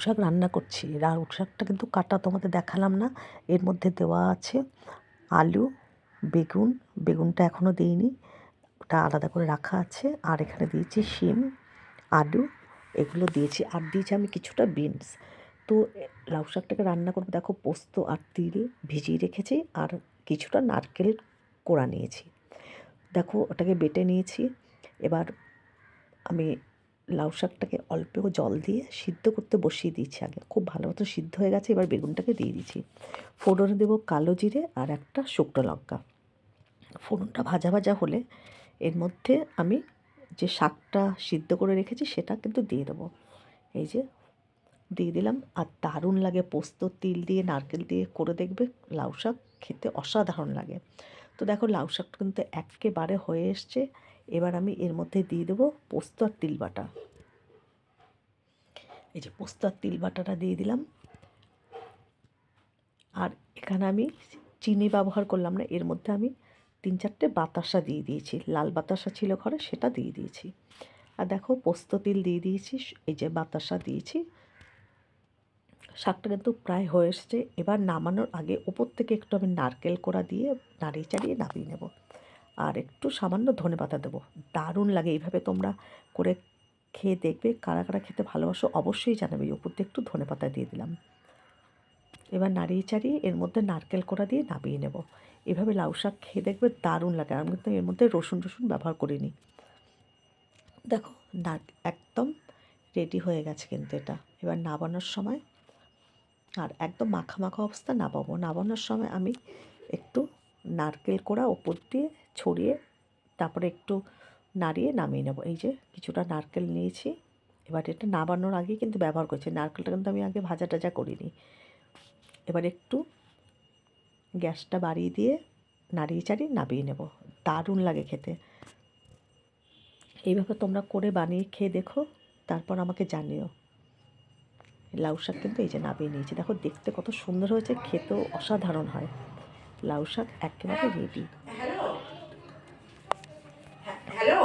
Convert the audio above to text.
শাক রান্না করছি। লাউ শাকটা কিন্তু কাটা তোমাদের দেখালাম না। এর মধ্যে দেওয়া আছে আলু, বেগুন, বেগুনটা এখনও দিইনি, ওটা আলাদা করে রাখা আছে। আর এখানে দিয়েছি শিম, আলু, এগুলো দিয়েছি। আর দিয়েছি আমি কিছুটা বিনস। তো লাউ শাকটাকে রান্না করবো। দেখো, পোস্ত আর তিল ভিজিয়ে রেখেছি, আর কিছুটা নারকেল কোড়া নিয়েছি। দেখো, ওটাকে বেটে নিয়েছি। এবার আমি লাউ শাকটাকে অল্প জল দিয়ে সিদ্ধ করতে বসিয়ে দিয়েছি আগে। খুব ভালো মতো সিদ্ধ হয়ে গেছে। এবার বেগুনটাকে দিয়ে দিয়েছি। ফোড়নে দেবো কালো জিরে আর একটা শুকনো লঙ্কা। ফোড়নটা ভাজা ভাজা হলে এর মধ্যে আমি যে শাকটা সিদ্ধ করে রেখেছি সেটা কিন্তু দিয়ে দেবো। এই যে দিয়ে দিলাম। আর দারুণ লাগে, পোস্ত তিল দিয়ে নারকেল দিয়ে করে দেখবে, লাউ শাক খেতে অসাধারণ লাগে। তো দেখো, লাউ শাকটা কিন্তু একেবারে হয়ে এসছে। এবার আমি এর মধ্যে দিয়ে দেবো পোস্ত আর তিল বাটা। এই যে পোস্ত আর তিল বাটাটা দিয়ে দিলাম। আর এখানে আমি চিনি ব্যবহার করলাম না, এর মধ্যে আমি 3-4টে বাতাসা দিয়ে দিয়েছি। লাল বাতাসা ছিল ঘরে, সেটা দিয়ে দিয়েছি। আর দেখো, পোস্ত তিল দিয়ে দিয়েছি, এই যে বাতাসা দিয়েছি। শাকটা কিন্তু প্রায় হয়ে এসছে। এবার নামানোর আগে ওপর থেকে একটু আমি নারকেল কোড়া দিয়ে নাড়িয়ে চাড়িয়ে নামিয়ে নেব। আর একটু সামান্য ধনেপাতা দেবো। দারুণ লাগে। এইভাবে তোমরা করে খেয়ে দেখবে। কারা কারা খেতে ভালোবাসো অবশ্যই জানাবে। ওপর দিয়ে একটু ধনেপাতা দিয়ে দিলাম। এবার নাড়িয়ে চাড়িয়ে এর মধ্যে নারকেল কোড়া দিয়ে নামিয়ে নেব। এভাবে লাউ শাক খেয়ে দেখবে, দারুণ লাগে। আমি কিন্তু এর মধ্যে রসুন ব্যবহার করিনি। দেখো, একদম রেডি হয়ে গেছে কিন্তু এটা। এবার নামানোর সময়, আর একদম মাখা মাখা অবস্থা নামাবো। নামানোর সময় আমি একটু নারকেল কোড়া ওপর দিয়ে ছড়িয়ে তারপরে একটু নাড়িয়ে নামিয়ে নেব। এই যে কিছুটা নারকেল নিয়েছি। এবার এটা নামানোর আগে কিন্তু ব্যবহার করছি। নারকেলটা কিন্তু আমি আগে ভাজা টাজা করিনি। এবার একটু গ্যাসটা বাড়িয়ে দিয়ে নাড়িয়ে চাড়িয়ে নামিয়ে নেব। দারুণ লাগে খেতে। এইভাবে তোমরা করে বানিয়ে খেয়ে দেখো, তারপর আমাকে জানিও। লাউ শাক কিন্তু এই যে নামিয়ে নিয়েছি। দেখো, দেখতে কত সুন্দর হয়েছে, খেতেও অসাধারণ হয়। লাউ শাক একেবারে রেডি। Hello hello